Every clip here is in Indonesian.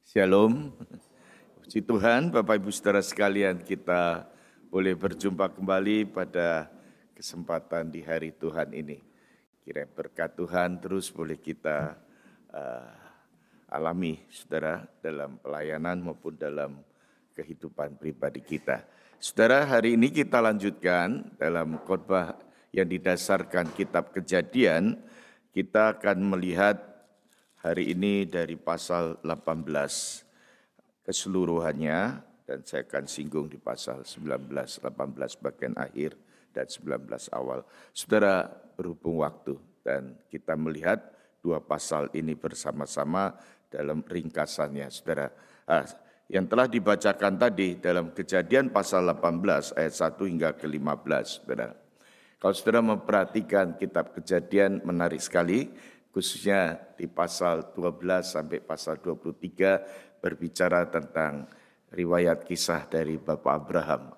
Shalom, puji Tuhan, Bapak Ibu Saudara sekalian, kita boleh berjumpa kembali pada kesempatan di hari Tuhan ini. Kiranya berkat Tuhan terus boleh kita alami, saudara, dalam pelayanan maupun dalam kehidupan pribadi kita. Saudara, hari ini kita lanjutkan dalam khotbah yang didasarkan kitab Kejadian. Kita akan melihat hari ini dari pasal 18 keseluruhannya, dan saya akan singgung di pasal 19, 18 bagian akhir dan 19 awal. Saudara, berhubung waktu dan kita melihat dua pasal ini bersama-sama dalam ringkasannya. Saudara, yang telah dibacakan tadi dalam Kejadian pasal 18 ayat 1 hingga ke-15. Saudara, kalau saudara memperhatikan kitab Kejadian, menarik sekali, khususnya di pasal 12 sampai pasal 23 berbicara tentang riwayat kisah dari Bapak Abraham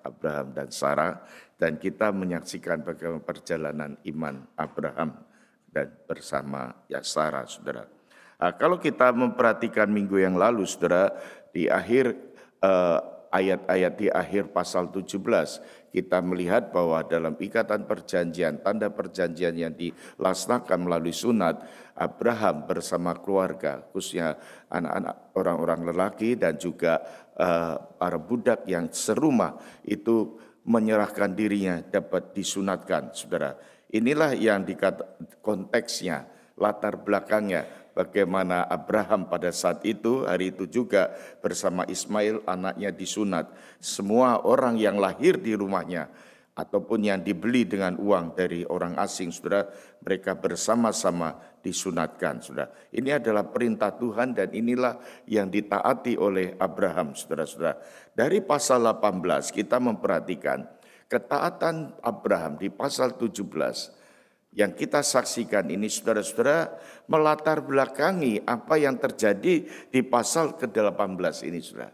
dan Sarah, dan kita menyaksikan bagaimana perjalanan iman Abraham dan bersama Sarah, saudara. Kalau kita memperhatikan minggu yang lalu, saudara, di akhir ayat-ayat di akhir pasal 17, kita melihat bahwa dalam ikatan perjanjian, tanda perjanjian yang dilaksanakan melalui sunat, Abraham bersama keluarga, khususnya anak-anak, orang-orang lelaki dan juga para budak yang serumah itu menyerahkan dirinya dapat disunatkan, saudara. Inilah yang konteksnya, latar belakangnya, bagaimana Abraham pada saat itu, hari itu juga bersama Ismail anaknya disunat. Semua orang yang lahir di rumahnya ataupun yang dibeli dengan uang dari orang asing, saudara, mereka bersama-sama disunatkan, saudara. Ini adalah perintah Tuhan dan inilah yang ditaati oleh Abraham, saudara-saudara. Dari pasal 18 kita memperhatikan ketaatan Abraham di pasal 17 yang kita saksikan ini, saudara-saudara, melatar belakangi apa yang terjadi di pasal ke-18 ini, saudara.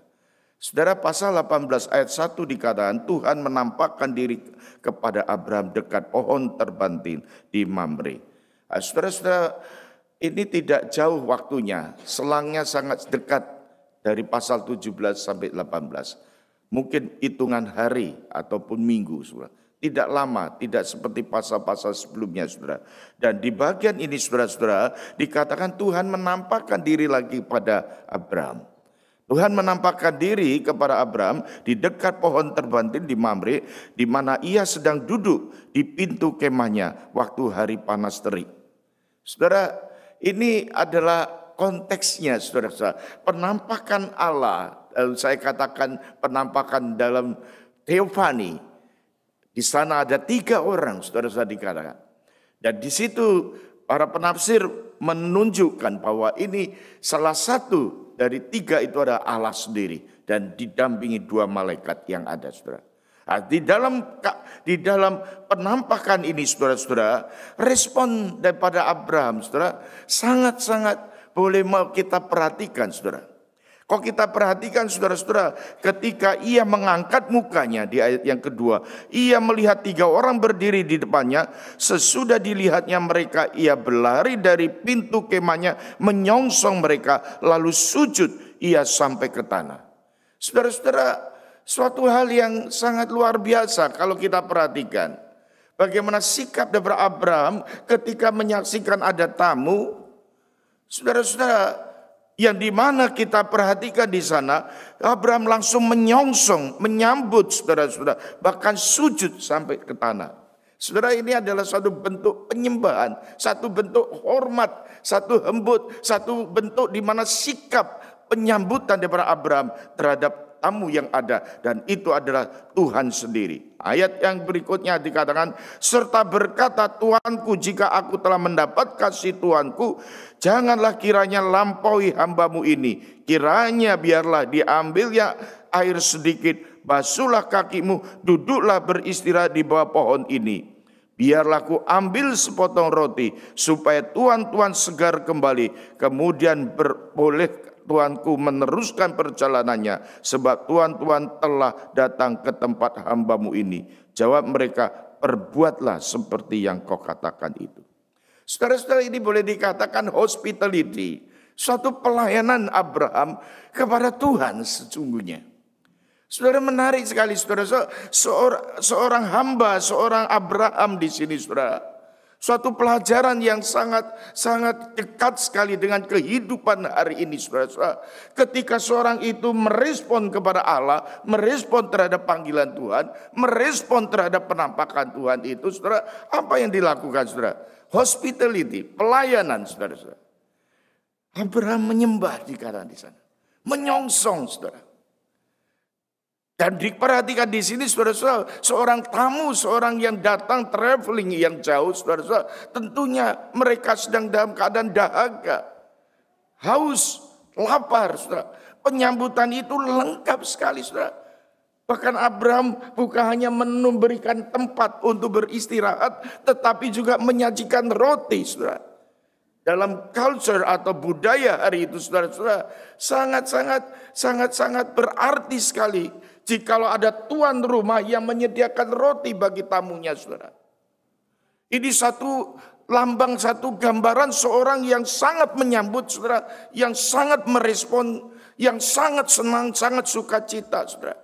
Saudara, pasal 18 ayat 1 dikatakan Tuhan menampakkan diri kepada Abraham dekat pohon terbantin di Mamre. Saudara-saudara, ini tidak jauh waktunya, selangnya sangat dekat dari pasal 17 sampai 18. Mungkin hitungan hari ataupun minggu, saudara. Tidak lama, tidak seperti pasal-pasal sebelumnya, saudara. Dan di bagian ini, saudara-saudara, dikatakan Tuhan menampakkan diri lagi pada Abraham. Tuhan menampakkan diri kepada Abraham di dekat pohon terbantin di Mamre, di mana ia sedang duduk di pintu kemahnya waktu hari panas terik. Saudara, ini adalah konteksnya, saudara-saudara. Penampakan Allah, saya katakan penampakan dalam teofani. Di sana ada 3 orang, saudara-saudara, dikatakan. Dan di situ para penafsir menunjukkan bahwa ini salah satu dari 3 itu adalah Allah sendiri dan didampingi 2 malaikat yang ada, saudara. Di dalam penampakan ini, saudara-saudara, respon daripada Abraham, saudara, sangat-sangat boleh kita perhatikan, saudara. Kalau kita perhatikan, saudara-saudara, ketika ia mengangkat mukanya di ayat yang kedua, ia melihat 3 orang berdiri di depannya. Sesudah dilihatnya mereka, ia berlari dari pintu kemahnya, menyongsong mereka, lalu sujud ia sampai ke tanah. Saudara-saudara, suatu hal yang sangat luar biasa kalau kita perhatikan. Bagaimana sikap daripada Abraham ketika menyaksikan ada tamu, saudara-saudara, yang dimana kita perhatikan di sana, Abraham langsung menyongsong, menyambut, saudara-saudara, bahkan sujud sampai ke tanah. Saudara, ini adalah satu bentuk penyembahan, satu bentuk hormat, satu bentuk di mana sikap penyambutan daripada Abraham terhadap tamu yang ada, dan itu adalah Tuhan sendiri. Ayat yang berikutnya dikatakan, serta berkata, Tuanku, jika aku telah mendapat kasih Tuanku, janganlah kiranya lampaui hambamu ini. Kiranya biarlah diambilnya air sedikit, basuhlah kakimu, duduklah beristirahat di bawah pohon ini. Biarlah ku ambil sepotong roti, supaya tuan-tuan segar kembali. Kemudian boleh tuanku meneruskan perjalanannya, sebab tuan-tuan telah datang ke tempat hambamu ini. Jawab mereka, perbuatlah seperti yang kau katakan itu. Saudara-saudara, ini boleh dikatakan hospitality. Suatu pelayanan Abraham kepada Tuhan sesungguhnya. Saudara, menarik sekali saudara, seorang hamba, seorang Abraham di sini saudara. Suatu pelajaran yang sangat dekat sekali dengan kehidupan hari ini saudara. Ketika seorang itu merespon kepada Allah, merespon terhadap panggilan Tuhan, merespon terhadap penampakan Tuhan itu saudara, apa yang dilakukan saudara? Hospitality, pelayanan saudara. Abraham menyembah di sana, menyongsong saudara. Dan diperhatikan di sini saudara-saudara, seorang tamu, seorang yang datang traveling yang jauh saudara-saudara, tentunya mereka sedang dalam keadaan dahaga, haus, lapar saudara. Penyambutan itu lengkap sekali saudara. Bahkan Abraham bukan hanya memberikan tempat untuk beristirahat, tetapi juga menyajikan roti saudara. Dalam culture atau budaya hari itu saudara-saudara, sangat-sangat berarti sekali jikalau ada tuan rumah yang menyediakan roti bagi tamunya saudara. Ini satu lambang, satu gambaran seorang yang sangat menyambut saudara, yang sangat merespon, yang sangat senang, sangat sukacita saudara.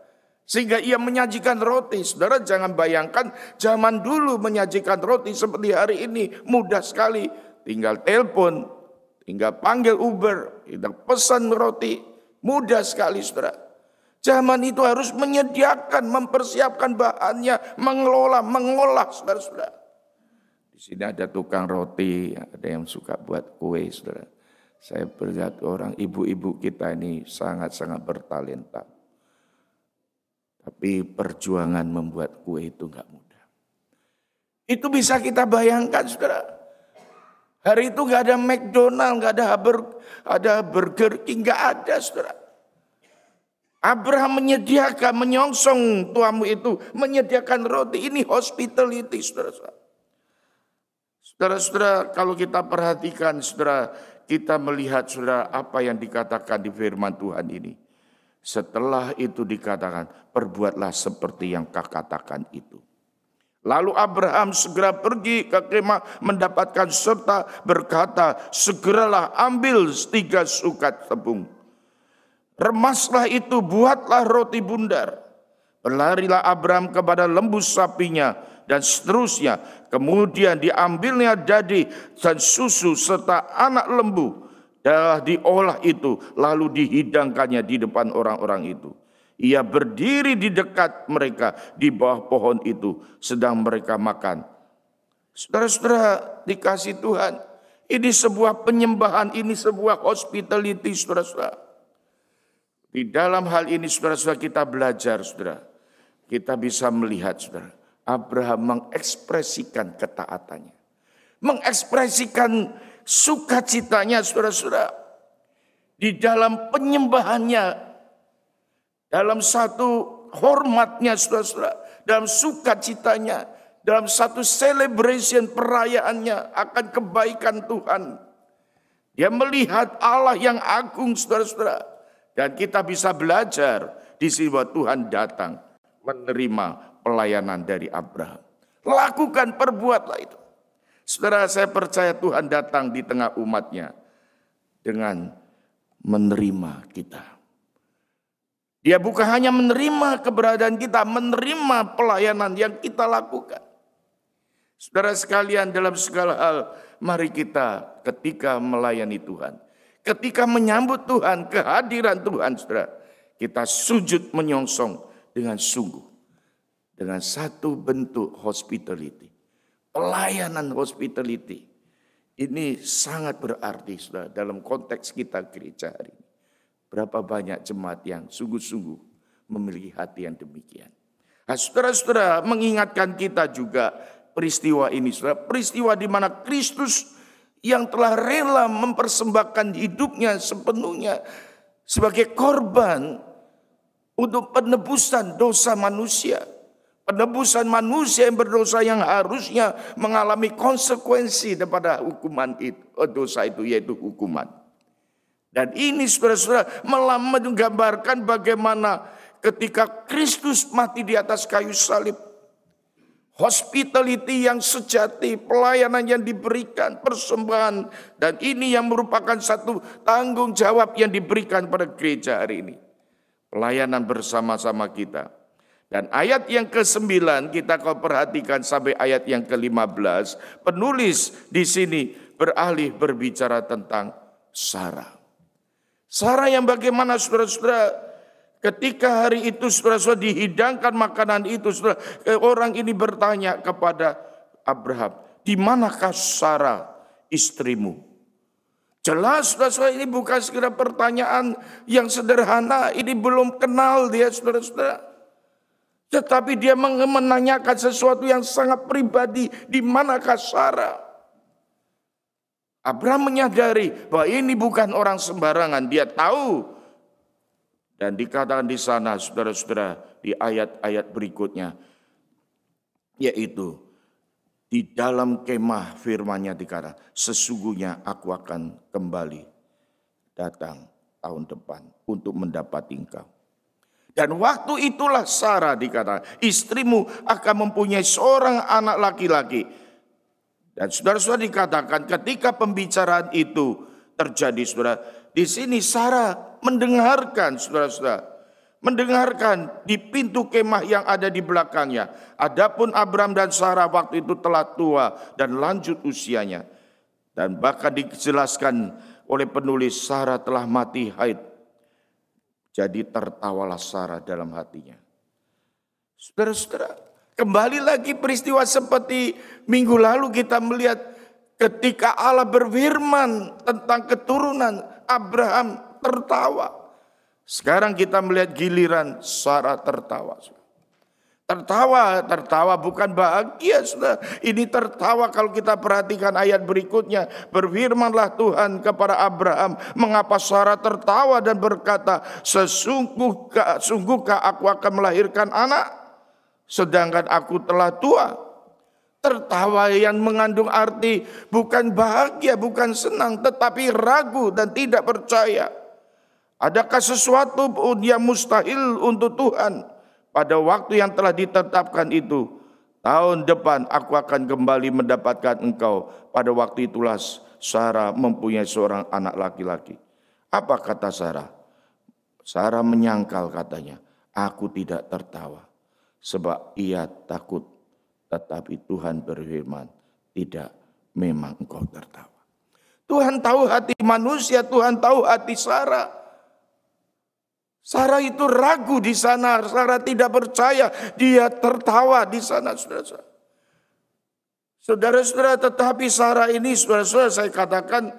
Sehingga ia menyajikan roti. Saudara jangan bayangkan zaman dulu menyajikan roti seperti hari ini mudah sekali. Tinggal telepon, tinggal panggil Uber, tinggal pesan roti. Mudah sekali saudara. Zaman itu harus menyediakan, mempersiapkan bahannya, mengolah saudara-saudara. Di sini ada tukang roti, ada yang suka buat kue saudara. Saya melihat orang ibu-ibu kita ini sangat-sangat bertalenta. Tapi perjuangan membuat kue itu enggak mudah. Itu bisa kita bayangkan saudara. Hari itu enggak ada McDonald, enggak ada Burger King, enggak ada saudara. Abraham menyediakan, menyongsong tuamu itu, menyediakan roti. Ini hospitality saudara-saudara. Saudara-saudara, kalau kita perhatikan saudara, kita melihat saudara apa yang dikatakan di firman Tuhan ini. Setelah itu dikatakan, perbuatlah seperti yang kau katakan itu. Lalu Abraham segera pergi ke kemah mendapatkan serta berkata, segeralah ambil 3 sukat tepung. Remaslah itu, buatlah roti bundar. Berlarilah Abraham kepada lembu sapinya dan seterusnya. Kemudian diambilnya dadi dan susu serta anak lembu. Dan diolah itu, lalu dihidangkannya di depan orang-orang itu. Ia berdiri di dekat mereka di bawah pohon itu, sedang mereka makan. Saudara-saudara dikasih Tuhan, ini sebuah penyembahan, ini sebuah hospitality saudara-saudara. Di dalam hal ini saudara-saudara kita belajar saudara. Kita bisa melihat saudara, Abraham mengekspresikan ketaatannya. Mengekspresikan sukacitanya saudara-saudara. Di dalam penyembahannya, dalam satu hormatnya saudara-saudara, dalam sukacitanya, dalam satu celebration perayaannya akan kebaikan Tuhan. Dia melihat Allah yang agung saudara-saudara. Dan kita bisa belajar di sini bahwa Tuhan datang menerima pelayanan dari Abraham. Lakukan, perbuatlah itu. Saudara, saya percaya Tuhan datang di tengah umatnya dengan menerima kita. Dia bukan hanya menerima keberadaan kita, menerima pelayanan yang kita lakukan. Saudara sekalian, dalam segala hal, mari kita ketika melayani Tuhan, ketika menyambut Tuhan, kehadiran Tuhan, saudara, kita sujud menyongsong dengan sungguh. Dengan satu bentuk hospitality. Pelayanan hospitality. Ini sangat berarti, saudara, dalam konteks kita gereja hari ini. Berapa banyak jemaat yang sungguh-sungguh memiliki hati yang demikian. Nah, saudara-saudara, mengingatkan kita juga peristiwa ini, saudara. Peristiwa di mana Kristus yang telah rela mempersembahkan hidupnya sepenuhnya sebagai korban untuk penebusan dosa manusia. Penebusan manusia yang berdosa yang harusnya mengalami konsekuensi daripada hukuman itu, dosa itu yaitu hukuman. Dan ini saudara-saudara menggambarkan bagaimana ketika Kristus mati di atas kayu salib, hospitality yang sejati, pelayanan yang diberikan, persembahan. Dan ini yang merupakan satu tanggung jawab yang diberikan pada gereja hari ini. Pelayanan bersama-sama kita. Dan ayat yang ke-9 kita kalau perhatikan sampai ayat yang ke-15, penulis di sini beralih berbicara tentang Sarah. Sarah yang bagaimana saudara-saudara ketika hari itu saudara-saudara dihidangkan makanan itu, saudara, orang ini bertanya kepada Abraham, di manakah Sarah istrimu? Jelas saudara-saudara ini bukan sekedar pertanyaan yang sederhana, ini belum kenal dia saudara-saudara. Tetapi dia menanyakan sesuatu yang sangat pribadi, di manakah Sarah? Abraham menyadari bahwa ini bukan orang sembarangan, dia tahu. Dan dikatakan di sana saudara-saudara di ayat-ayat berikutnya, yaitu di dalam kemah firman-Nya dikatakan, sesungguhnya aku akan kembali datang tahun depan untuk mendapati engkau. Dan waktu itulah Sarah dikatakan, istrimu akan mempunyai seorang anak laki-laki. Dan saudara-saudara dikatakan ketika pembicaraan itu terjadi, saudara, di sini Sarah mendengarkan, saudara-saudara, mendengarkan di pintu kemah yang ada di belakangnya. Adapun Abraham dan Sarah waktu itu telah tua dan lanjut usianya. Dan bahkan dijelaskan oleh penulis, Sarah telah mati haid. Jadi tertawalah Sarah dalam hatinya. Saudara-saudara, kembali lagi peristiwa seperti minggu lalu kita melihat ketika Allah berfirman tentang keturunan, Abraham tertawa. Sekarang kita melihat giliran Sarah tertawa. Tertawa bukan bahagia, saudara. Ini tertawa kalau kita perhatikan ayat berikutnya. Berfirmanlah Tuhan kepada Abraham, mengapa Sarah tertawa dan berkata, sungguhkah aku akan melahirkan anak, sedangkan aku telah tua? Tertawa yang mengandung arti bukan bahagia, bukan senang, tetapi ragu dan tidak percaya. Adakah sesuatu yang mustahil untuk Tuhan? Pada waktu yang telah ditetapkan itu, tahun depan aku akan kembali mendapatkan engkau. Pada waktu itulah Sarah mempunyai seorang anak laki-laki. Apa kata Sarah? Sarah menyangkal katanya, aku tidak tertawa. Sebab ia takut, tetapi Tuhan berfirman, tidak, memang engkau tertawa. Tuhan tahu hati manusia, Tuhan tahu hati Sarah. Sarah itu ragu di sana, Sarah tidak percaya, dia tertawa di sana, saudara-saudara. Saudara-saudara, tetapi Sarah ini, saudara-saudara, saya katakan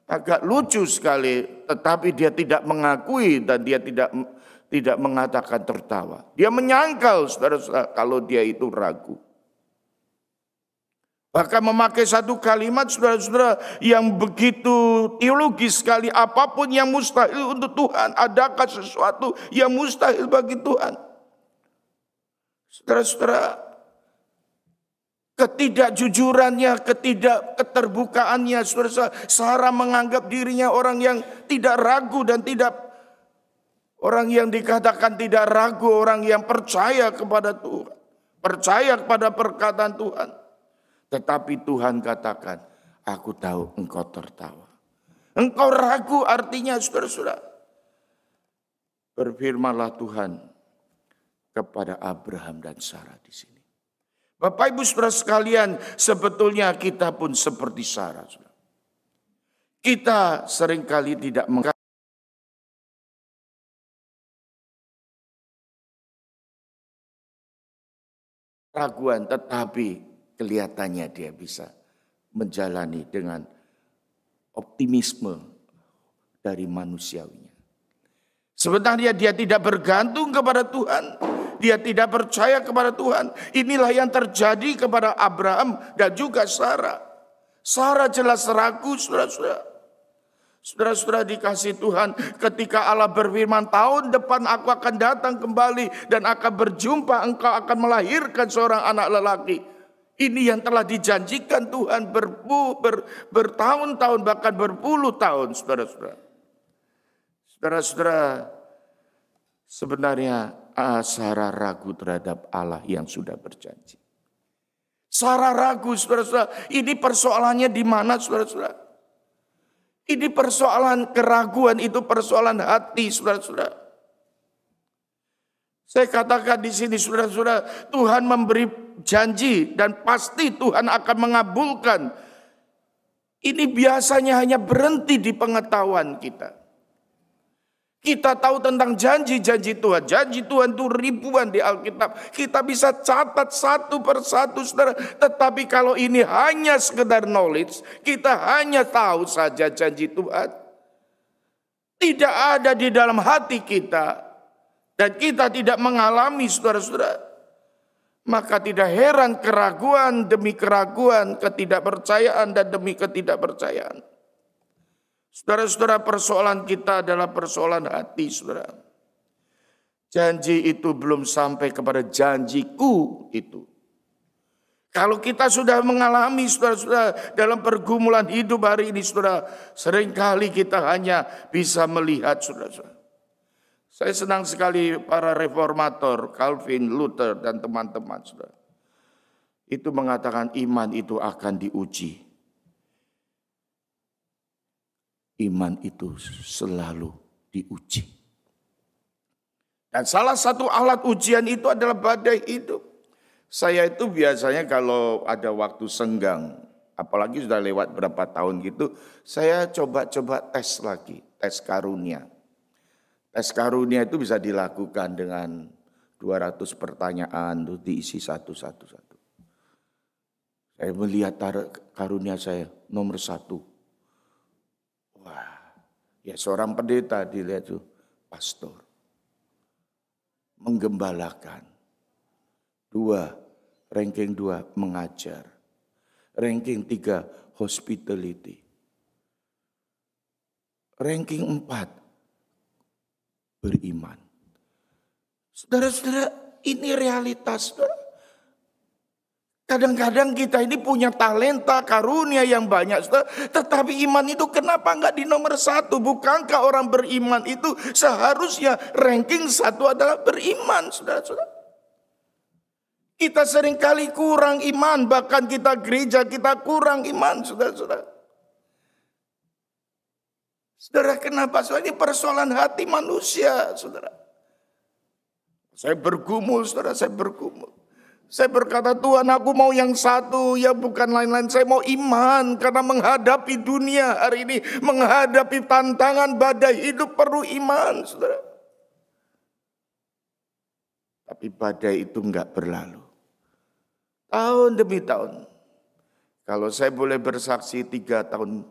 agak lucu sekali, tetapi dia tidak mengakui dan dia tidak mengatakan tertawa. Dia menyangkal, saudara-saudara, kalau dia itu ragu. Bahkan memakai satu kalimat, saudara-saudara, yang begitu teologis sekali. Apapun yang mustahil untuk Tuhan, adakah sesuatu yang mustahil bagi Tuhan? Saudara-saudara, ketidakjujurannya, ketidakketerbukaannya, saudara-saudara, Sarah menganggap dirinya orang yang tidak ragu dan tidak, orang yang dikatakan tidak ragu, orang yang percaya kepada Tuhan, percaya kepada perkataan Tuhan. Tetapi Tuhan katakan, aku tahu engkau tertawa. Engkau ragu, artinya saudara-saudara, berfirmanlah Tuhan kepada Abraham dan Sarah di sini. Bapak Ibu saudara sekalian, sebetulnya kita pun seperti Sarah. Saudara. Kita seringkali tidak raguan, tetapi kelihatannya dia bisa menjalani dengan optimisme dari manusiawinya. Sebenarnya dia tidak bergantung kepada Tuhan. Dia tidak percaya kepada Tuhan. Inilah yang terjadi kepada Abraham dan juga Sarah. Sarah jelas ragu, saudara-saudara. Saudara-saudara dikasih Tuhan, ketika Allah berfirman, tahun depan aku akan datang kembali dan akan berjumpa, engkau akan melahirkan seorang anak lelaki. Ini yang telah dijanjikan Tuhan bertahun-tahun, bahkan berpuluh tahun, saudara-saudara. Saudara-saudara, sebenarnya Sarah ragu terhadap Allah yang sudah berjanji. Sarah ragu, saudara-saudara. Ini persoalannya di mana, saudara-saudara? Ini persoalan keraguan, itu persoalan hati, saudara-saudara. Saya katakan di sini, saudara-saudara, Tuhan memberi janji dan pasti Tuhan akan mengabulkan. Ini biasanya hanya berhenti di pengetahuan kita. Kita tahu tentang janji-janji Tuhan. Janji Tuhan itu ribuan di Alkitab. Kita bisa catat satu persatu, saudara. Tetapi kalau ini hanya sekedar knowledge, kita hanya tahu saja janji Tuhan. Tidak ada di dalam hati kita. Dan kita tidak mengalami, saudara-saudara. Maka tidak heran keraguan demi keraguan, ketidakpercayaan dan demi ketidakpercayaan. Saudara-saudara, persoalan kita adalah persoalan hati, saudara. Janji itu belum sampai kepada janjiku itu. Kalau kita sudah mengalami, saudara-saudara, dalam pergumulan hidup hari ini, saudara, seringkali kita hanya bisa melihat, saudara-saudara. Saya senang sekali para reformator, Calvin, Luther, dan teman-teman, saudara. Itu mengatakan iman itu akan diuji. Iman itu selalu diuji. Dan salah satu alat ujian itu adalah badai hidup. Saya itu biasanya kalau ada waktu senggang, apalagi sudah lewat berapa tahun gitu, saya coba-coba tes lagi, tes karunia. Tes karunia itu bisa dilakukan dengan 200 pertanyaan, itu diisi satu-satu. Saya melihat karunia saya nomor 1. Wah, ya seorang pendeta dilihat tuh, pastor. Menggembalakan. 2, ranking 2, mengajar. Ranking 3, hospitality. Ranking 4, beriman. Saudara-saudara, ini realitas, saudara. Kadang-kadang kita ini punya talenta, karunia yang banyak, saudara. Tetapi iman itu kenapa enggak di nomor 1? Bukankah orang beriman itu seharusnya ranking 1 adalah beriman, saudara-saudara? Kita seringkali kurang iman, bahkan kita gereja kita kurang iman, saudara-saudara. Saudara, kenapa? Soalnya ini persoalan hati manusia, saudara. Saya bergumul, saudara, saya bergumul. Saya berkata, Tuhan, aku mau yang satu, ya bukan lain-lain. Saya mau iman, karena menghadapi dunia hari ini, menghadapi tantangan badai hidup perlu iman, saudara. Tapi badai itu enggak berlalu. Tahun demi tahun. Kalau saya boleh bersaksi 3 tahun,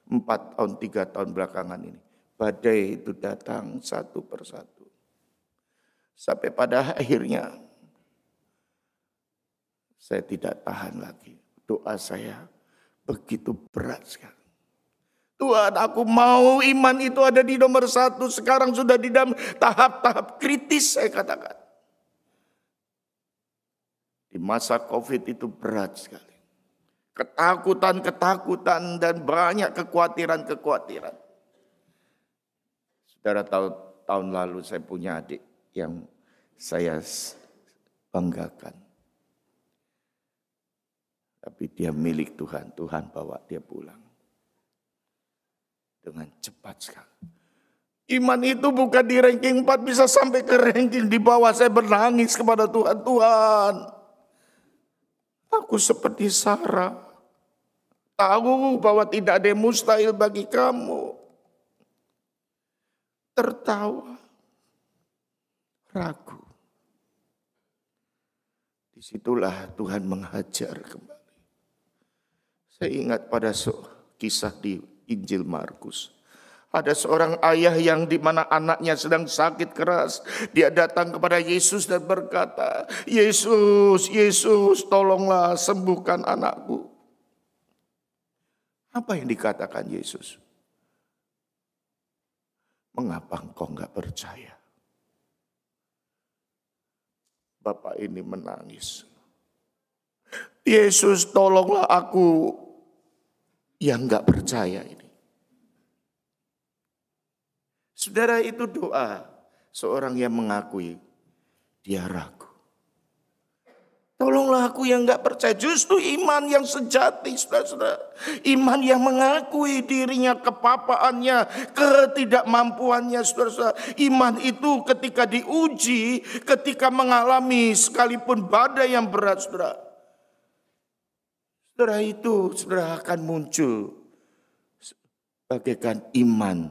4 tahun, 3 tahun belakangan ini. Badai itu datang satu persatu. Sampai pada akhirnya, saya tidak tahan lagi. Doa saya begitu berat sekali. Tuhan, aku mau iman itu ada di nomor 1. Sekarang sudah di dalam tahap-tahap kritis, saya katakan. Di masa COVID itu berat sekali. Ketakutan-ketakutan dan banyak kekhawatiran-kekhawatiran. Saudara tahu, tahun lalu saya punya adik yang saya banggakan. Tapi dia milik Tuhan. Tuhan bawa dia pulang. Dengan cepat sekali. Iman itu bukan di ranking 4 bisa sampai ke ranking di bawah. Saya bernangis kepada Tuhan. Tuhan, aku seperti Sarah. Tahu bahwa tidak ada yang mustahil bagi kamu. Tertawa. Ragu. Disitulah Tuhan menghajar kembali. Saya ingat pada kisah di Injil Markus. Ada seorang ayah yang di mana anaknya sedang sakit keras. Dia datang kepada Yesus dan berkata, Yesus, Yesus, tolonglah sembuhkan anakku. Apa yang dikatakan Yesus? Mengapa engkau enggak percaya? Bapak ini menangis. Yesus, tolonglah aku yang enggak percaya ini. Saudara, itu doa seorang yang mengakui dia ragu. Tolonglah aku yang gak percaya. Justru iman yang sejati, saudara-saudara. Iman yang mengakui dirinya, kepapaannya, ketidakmampuannya, saudara-saudara. Iman itu ketika diuji, ketika mengalami sekalipun badai yang berat, saudara. Saudara itu, saudara akan muncul bagaikan iman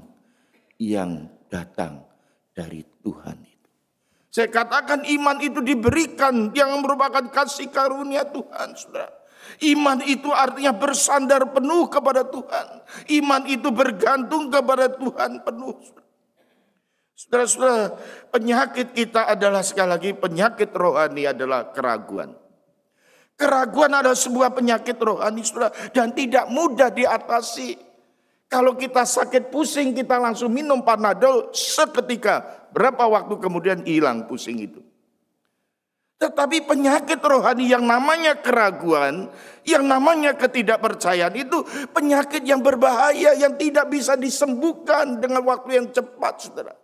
yang datang dari Tuhan. Saya katakan iman itu diberikan yang merupakan kasih karunia Tuhan, saudara. Iman itu artinya bersandar penuh kepada Tuhan. Iman itu bergantung kepada Tuhan penuh. Saudara-saudara, penyakit kita adalah sekali lagi penyakit rohani adalah keraguan. Keraguan adalah sebuah penyakit rohani, saudara, dan tidak mudah diatasi. Kalau kita sakit pusing, kita langsung minum Panadol seketika. Berapa waktu kemudian hilang pusing itu. Tetapi penyakit rohani yang namanya keraguan, yang namanya ketidakpercayaan itu penyakit yang berbahaya, yang tidak bisa disembuhkan dengan waktu yang cepat, saudara.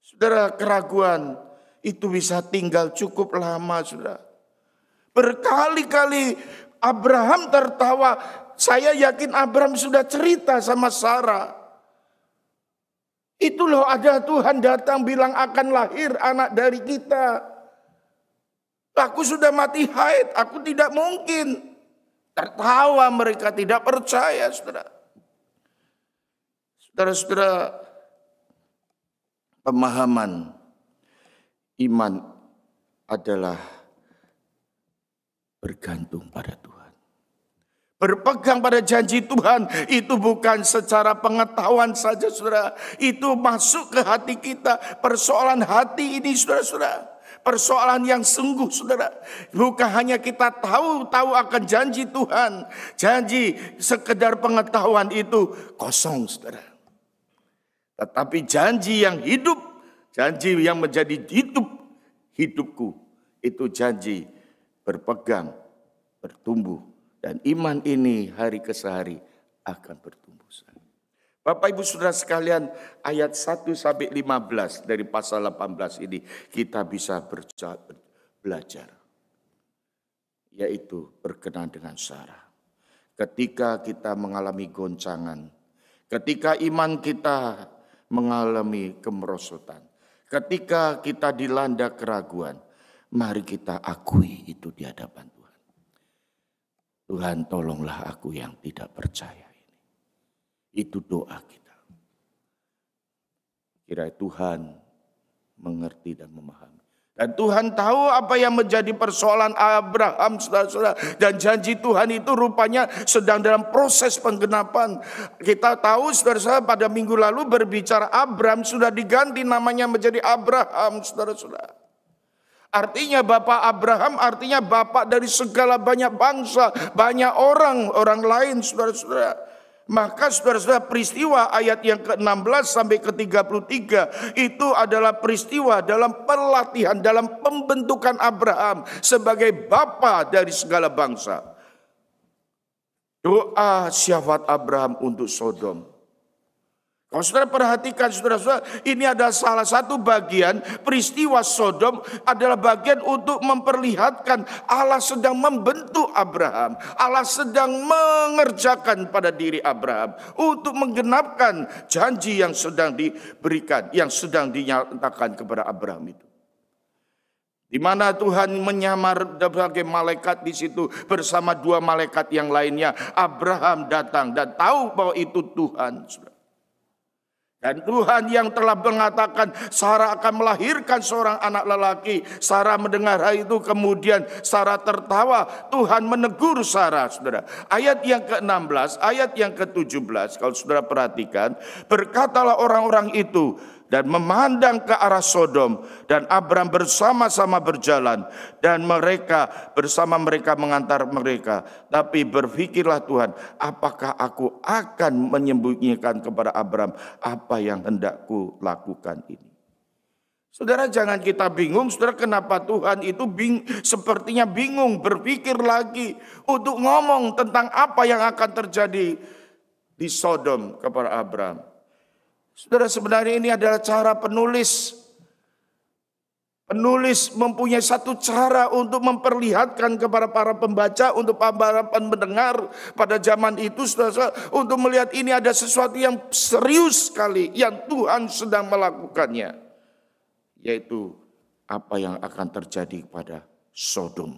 Saudara, keraguan itu bisa tinggal cukup lama, saudara. Berkali-kali Abraham tertawa. Saya yakin Abraham sudah cerita sama Sarah. Itu loh, ada Tuhan datang bilang akan lahir anak dari kita. Aku sudah mati haid, aku tidak mungkin. Tertawa mereka, tidak percaya, saudara. Saudara-saudara, pemahaman iman adalah bergantung pada Tuhan. Berpegang pada janji Tuhan itu bukan secara pengetahuan saja, saudara. Itu masuk ke hati kita. Persoalan hati ini, saudara-saudara. Persoalan yang sungguh, saudara. Bukan hanya kita tahu akan janji Tuhan. Janji sekedar pengetahuan itu kosong, saudara. Tetapi janji yang hidup, janji yang menjadi hidupku, itu janji berpegang, bertumbuh. Dan iman ini hari ke hari akan bertumbuh. Bapak Ibu Saudara sekalian, ayat 1 sampai 15 dari pasal 18 ini kita bisa belajar. Yaitu berkenan dengan Sarah. Ketika kita mengalami goncangan, ketika iman kita mengalami kemerosotan, ketika kita dilanda keraguan, mari kita akui itu di hadapan Tuhan. Tuhan, tolonglah aku yang tidak percaya ini. Itu doa kita. Kiranya Tuhan mengerti dan memahami. Dan Tuhan tahu apa yang menjadi persoalan Abraham, saudara-saudara. Dan janji Tuhan itu rupanya sedang dalam proses penggenapan. Kita tahu, saudara-saudara, pada minggu lalu berbicara Abram sudah diganti namanya menjadi Abraham, saudara-saudara. Artinya Bapak Abraham, artinya Bapak dari segala banyak bangsa, banyak orang lain, saudara-saudara. Maka saudara-saudara, peristiwa ayat yang ke-16 sampai ke-33 itu adalah peristiwa dalam pelatihan, dalam pembentukan Abraham sebagai Bapa dari segala bangsa. Doa syafaat Abraham untuk Sodom. Kalau saudara perhatikan, saudara-saudara, ini adalah salah satu bagian peristiwa Sodom adalah bagian untuk memperlihatkan Allah sedang membentuk Abraham. Allah sedang mengerjakan pada diri Abraham untuk menggenapkan janji yang sedang diberikan, yang sedang dinyatakan kepada Abraham itu. Di mana Tuhan menyamar sebagai malaikat di situ bersama dua malaikat yang lainnya. Abraham datang dan tahu bahwa itu Tuhan. Dan Tuhan yang telah mengatakan Sarah akan melahirkan seorang anak lelaki. Sarah mendengar hal itu, kemudian Sarah tertawa. Tuhan menegur Sarah, saudara. Ayat yang ke-16, ayat yang ke-17, kalau saudara perhatikan. Berkatalah orang-orang itu dan memandang ke arah Sodom, dan Abram bersama-sama berjalan, dan mereka bersama mereka mengantar mereka. Tapi berpikirlah Tuhan, apakah aku akan menyembunyikan kepada Abram apa yang hendakku lakukan ini? Saudara, jangan kita bingung, saudara, kenapa Tuhan itu sepertinya bingung, berpikir lagi untuk ngomong tentang apa yang akan terjadi di Sodom kepada Abram. Saudara, sebenarnya ini adalah cara penulis Penulis mempunyai satu cara untuk memperlihatkan kepada para pembaca, untuk para pendengar pada zaman itu, saudara, untuk melihat ini ada sesuatu yang serius sekali yang Tuhan sedang melakukannya, yaitu apa yang akan terjadi pada Sodom.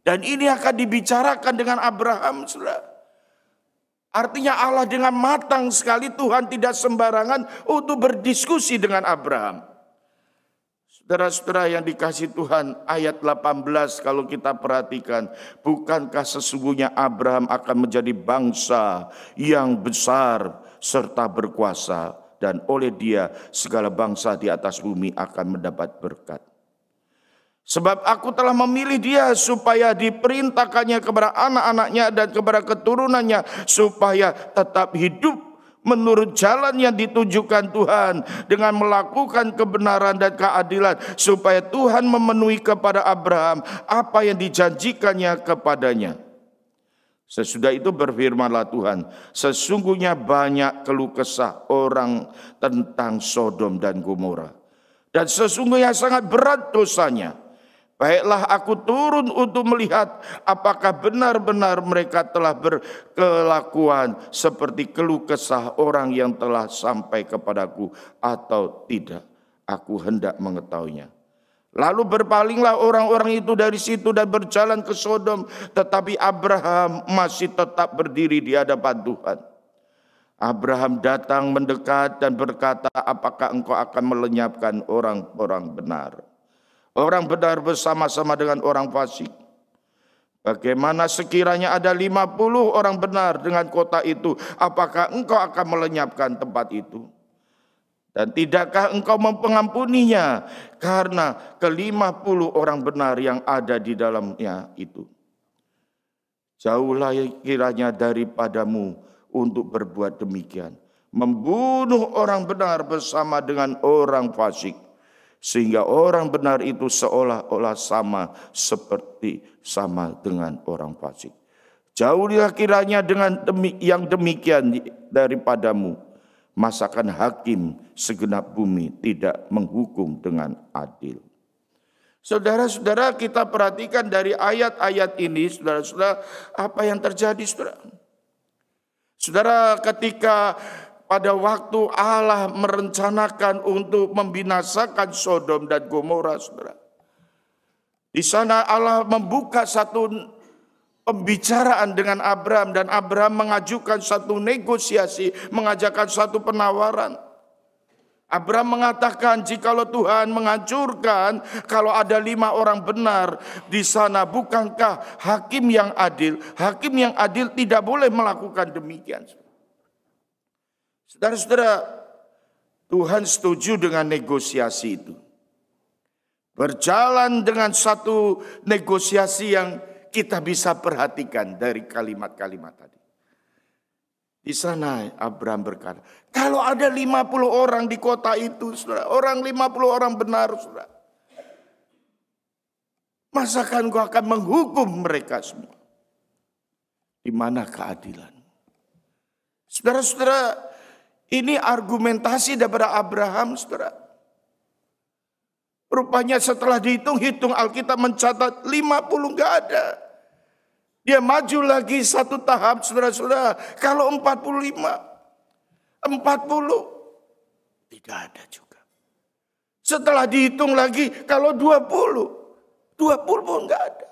Dan ini akan dibicarakan dengan Abraham, saudara. Artinya Allah dengan matang sekali, Tuhan tidak sembarangan untuk berdiskusi dengan Abraham. Saudara-saudara yang dikasihi Tuhan, ayat 18 kalau kita perhatikan, bukankah sesungguhnya Abraham akan menjadi bangsa yang besar serta berkuasa, dan oleh dia segala bangsa di atas bumi akan mendapat berkat. Sebab aku telah memilih dia supaya diperintahkannya kepada anak-anaknya dan kepada keturunannya, supaya tetap hidup menurut jalan yang ditunjukkan Tuhan, dengan melakukan kebenaran dan keadilan, supaya Tuhan memenuhi kepada Abraham apa yang dijanjikannya kepadanya. Sesudah itu berfirmanlah Tuhan, sesungguhnya banyak keluh kesah orang tentang Sodom dan Gomora, dan sesungguhnya sangat berat dosanya. Baiklah aku turun untuk melihat apakah benar-benar mereka telah berkelakuan seperti keluh kesah orang yang telah sampai kepadaku atau tidak. Aku hendak mengetahuinya. Lalu berpalinglah orang-orang itu dari situ dan berjalan ke Sodom, tetapi Abraham masih tetap berdiri di hadapan Tuhan. Abraham datang mendekat dan berkata, apakah engkau akan melenyapkan orang-orang benar? Orang benar bersama-sama dengan orang fasik. Bagaimana sekiranya ada 50 orang benar dengan kota itu, apakah engkau akan melenyapkan tempat itu? Dan tidakkah engkau mengampuninya karena ke-50 orang benar yang ada di dalamnya itu? Jauhlah kiranya daripadamu untuk berbuat demikian, membunuh orang benar bersama dengan orang fasik, sehingga orang benar itu seolah-olah sama dengan orang fasik. Jauhilah kiranya dengan yang demikian daripadamu, masakan hakim segenap bumi tidak menghukum dengan adil. Saudara-saudara, kita perhatikan dari ayat-ayat ini, saudara-saudara, apa yang terjadi, saudara? Saudara, ketika pada waktu Allah merencanakan untuk membinasakan Sodom dan Gomora, saudara, di sana Allah membuka satu pembicaraan dengan Abraham, dan Abraham mengajukan satu negosiasi, mengajukan satu penawaran. Abraham mengatakan, jikalau Tuhan menghancurkan, kalau ada 5 orang benar di sana, bukankah hakim yang adil? Hakim yang adil tidak boleh melakukan demikian. Saudara-saudara, Tuhan setuju dengan negosiasi itu. Berjalan dengan satu negosiasi yang kita bisa perhatikan dari kalimat-kalimat tadi. Di sana Abraham berkata, kalau ada 50 orang di kota itu, saudara, 50 orang benar, saudara, masakan kau akan menghukum mereka semua? Di mana keadilan? Saudara-saudara, ini argumentasi daripada Abraham, saudara. Rupanya setelah dihitung-hitung, Alkitab mencatat 50 enggak ada. Dia maju lagi satu tahap, saudara-saudara. Kalau 40 tidak ada juga. Setelah dihitung lagi, kalau 20 pun enggak ada.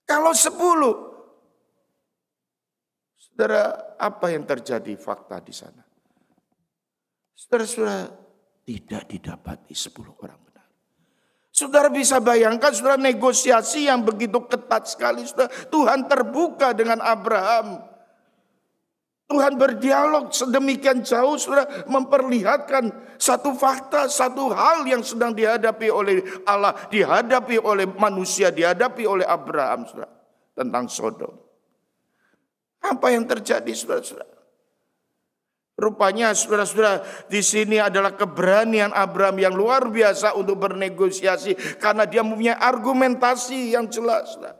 Kalau 10, saudara, apa yang terjadi fakta di sana? Saudara-saudara, tidak didapati 10 orang benar. Saudara bisa bayangkan, saudara, negosiasi yang begitu ketat sekali, saudara. Tuhan terbuka dengan Abraham. Tuhan berdialog sedemikian jauh, saudara, memperlihatkan satu fakta, satu hal yang sedang dihadapi oleh Allah, dihadapi oleh manusia, dihadapi oleh Abraham, saudara, tentang Sodom. Apa yang terjadi, saudara-saudara? Rupanya, saudara-saudara, di sini adalah keberanian Abraham yang luar biasa untuk bernegosiasi, karena dia mempunyai argumentasi yang jelas, saudara.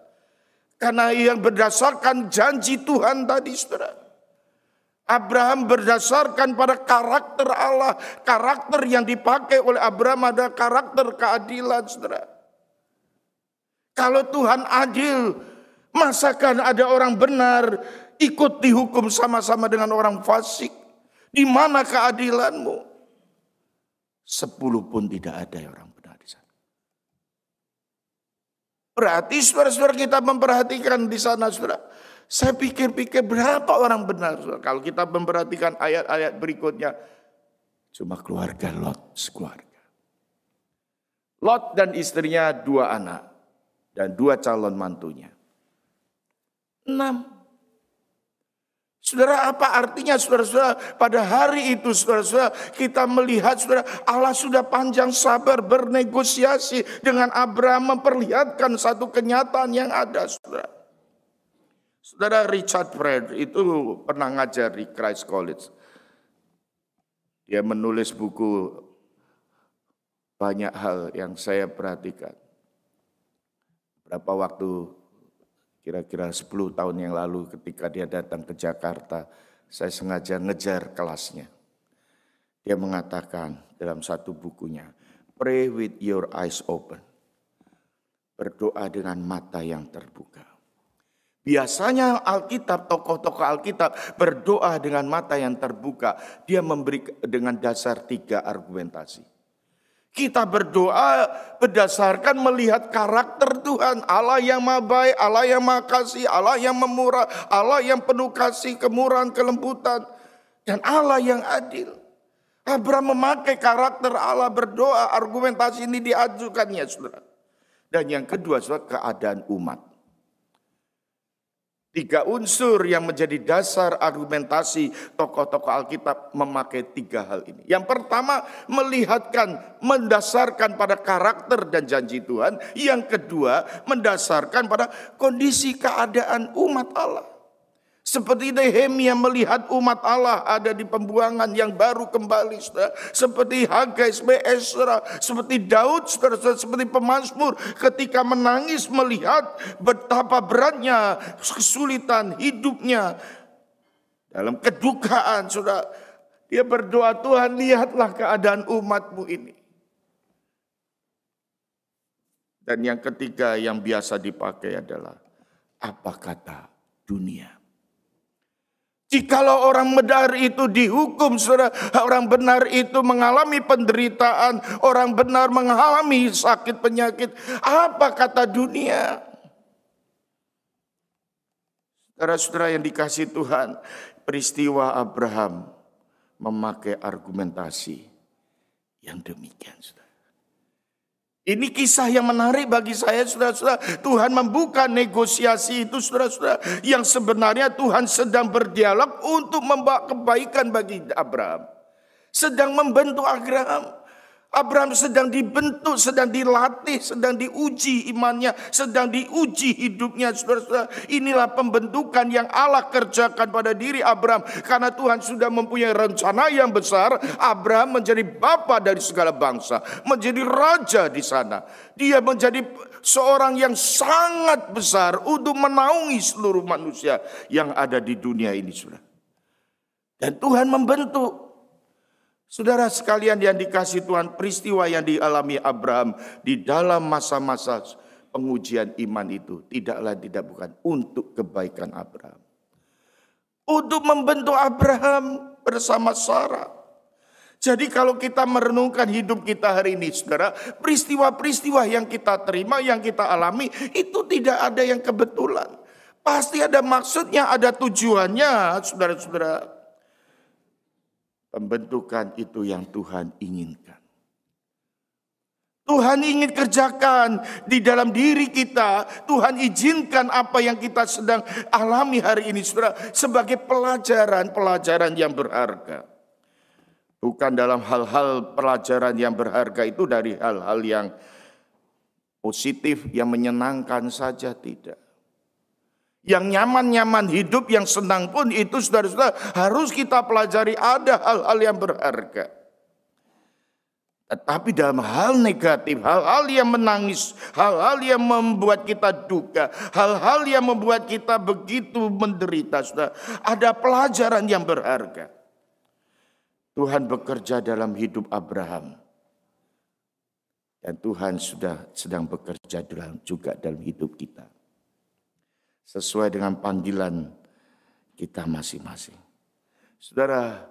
Karena yang berdasarkan janji Tuhan tadi, saudara. Abraham berdasarkan pada karakter Allah. Karakter yang dipakai oleh Abraham adalah karakter keadilan, saudara. Kalau Tuhan adil, masakan ada orang benar ikut dihukum sama-sama dengan orang fasik? Di mana keadilanmu? 10 pun tidak ada orang benar di sana. Berarti saudara-saudara kita memperhatikan di sana, saudara. Saya pikir-pikir berapa orang benar, saudara. Kalau kita memperhatikan ayat-ayat berikutnya, cuma keluarga Lot sekeluarga. Lot dan istrinya 2 anak dan 2 calon mantunya. 6. Saudara, apa artinya saudara-saudara? Pada hari itu saudara-saudara kita melihat saudara Allah sudah panjang sabar bernegosiasi dengan Abraham, memperlihatkan satu kenyataan yang ada, saudara. Saudara, Richard Pratt itu pernah ngajar di Christ College. Dia menulis buku banyak hal yang saya perhatikan. Berapa waktu, kira-kira 10 tahun yang lalu ketika dia datang ke Jakarta, saya sengaja ngejar kelasnya. Dia mengatakan dalam satu bukunya, pray with your eyes open. Berdoa dengan mata yang terbuka. Biasanya Alkitab, tokoh-tokoh Alkitab berdoa dengan mata yang terbuka. Dia memberi dengan dasar 3 argumentasi. Kita berdoa berdasarkan melihat karakter Tuhan. Allah yang maha baik, Allah yang maha kasih, Allah yang memurah, Allah yang penuh kasih, kemurahan, kelembutan. Dan Allah yang adil. Abraham memakai karakter Allah berdoa. Argumentasi ini diajukannya, saudara. Dan yang kedua, saudara, keadaan umat. 3 unsur yang menjadi dasar argumentasi tokoh-tokoh Alkitab memakai 3 hal ini. Yang pertama, mendasarkan pada karakter dan janji Tuhan. Yang kedua, mendasarkan pada kondisi keadaan umat Allah. Seperti Nehemia melihat umat Allah ada di pembuangan yang baru kembali, saudara. Seperti Hagai, seperti Ezra, seperti Daud, saudara, seperti pemazmur ketika menangis melihat betapa beratnya kesulitan hidupnya dalam kedukaan, saudara. Dia berdoa, Tuhan lihatlah keadaan umatmu ini. Dan yang ketiga yang biasa dipakai adalah apa kata dunia. Jikalau orang benar itu dihukum, saudara, orang benar itu mengalami penderitaan, orang benar mengalami sakit penyakit, apa kata dunia? Saudara-saudara yang dikasihi Tuhan, peristiwa Abraham memakai argumentasi yang demikian, saudara. Ini kisah yang menarik bagi saya, saudara-saudara. Tuhan membuka negosiasi itu, saudara-saudara, yang sebenarnya Tuhan sedang berdialog untuk membawa kebaikan bagi Abraham. Sedang membentuk Abraham. Abraham sedang dibentuk, sedang dilatih, sedang diuji imannya, sedang diuji hidupnya, saudara-saudara. Inilah pembentukan yang Allah kerjakan pada diri Abraham. Karena Tuhan sudah mempunyai rencana yang besar, Abraham menjadi bapa dari segala bangsa, menjadi raja di sana. Dia menjadi seorang yang sangat besar untuk menaungi seluruh manusia yang ada di dunia ini, saudara. Dan Tuhan membentuk. Saudara sekalian yang dikasihi Tuhan, peristiwa yang dialami Abraham di dalam masa-masa pengujian iman itu tidak bukan untuk kebaikan Abraham. Untuk membentuk Abraham bersama Sarah. Jadi kalau kita merenungkan hidup kita hari ini, saudara, peristiwa-peristiwa yang kita terima, yang kita alami, itu tidak ada yang kebetulan. Pasti ada maksudnya, ada tujuannya, saudara-saudara. Pembentukan itu yang Tuhan inginkan. Tuhan ingin kerjakan di dalam diri kita. Tuhan izinkan apa yang kita sedang alami hari ini, saudara, sebagai pelajaran yang berharga. Bukan dalam hal-hal pelajaran yang berharga itu dari hal-hal yang positif, yang menyenangkan saja, tidak. Yang nyaman-nyaman hidup, yang senang pun itu, saudara-saudara, harus kita pelajari, ada hal-hal yang berharga. Tetapi dalam hal negatif, hal-hal yang menangis, hal-hal yang membuat kita duka, hal-hal yang membuat kita begitu menderita, saudara, ada pelajaran yang berharga. Tuhan bekerja dalam hidup Abraham. Dan Tuhan sudah sedang bekerja juga dalam hidup kita. Sesuai dengan panggilan kita masing-masing. Saudara,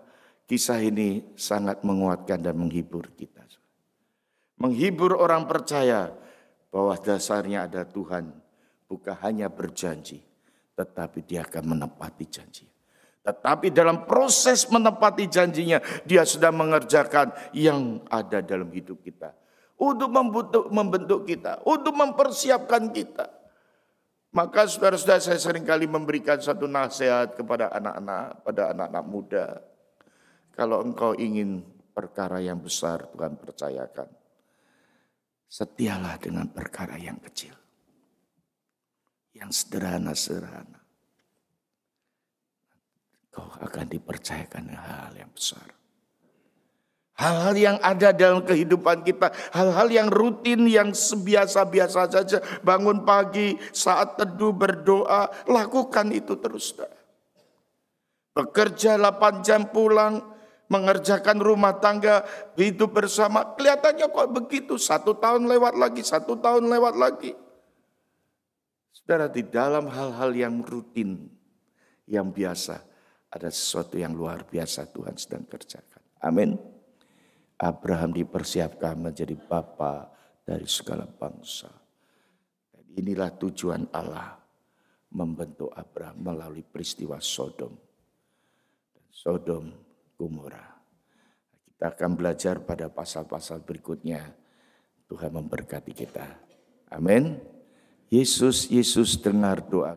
kisah ini sangat menguatkan dan menghibur kita. Menghibur orang percaya bahwa dasarnya ada Tuhan bukan hanya berjanji, tetapi Dia akan menepati janji. Tetapi dalam proses menepati janjinya, Dia sudah mengerjakan yang ada dalam hidup kita. Untuk membentuk kita, untuk mempersiapkan kita. Maka saudara-saudara, saya seringkali memberikan satu nasihat kepada anak-anak, pada anak-anak muda. Kalau engkau ingin perkara yang besar, Tuhan percayakan. Setialah dengan perkara yang kecil. Yang sederhana-sederhana. Kau akan dipercayakan hal yang besar. Hal-hal yang ada dalam kehidupan kita. Hal-hal yang rutin, yang biasa-biasa saja. Bangun pagi, saat teduh, berdoa. Lakukan itu terus. Bekerja 8 jam pulang. Mengerjakan rumah tangga, hidup bersama. Kelihatannya kok begitu. 1 tahun lewat lagi, 1 tahun lewat lagi. Saudara, di dalam hal-hal yang rutin, yang biasa, ada sesuatu yang luar biasa Tuhan sedang kerjakan. Amin. Abraham dipersiapkan menjadi bapa dari segala bangsa. Dan inilah tujuan Allah membentuk Abraham melalui peristiwa Sodom. Sodom Gomora. Kita akan belajar pada pasal-pasal berikutnya. Tuhan memberkati kita. Amin. Yesus dengar doa.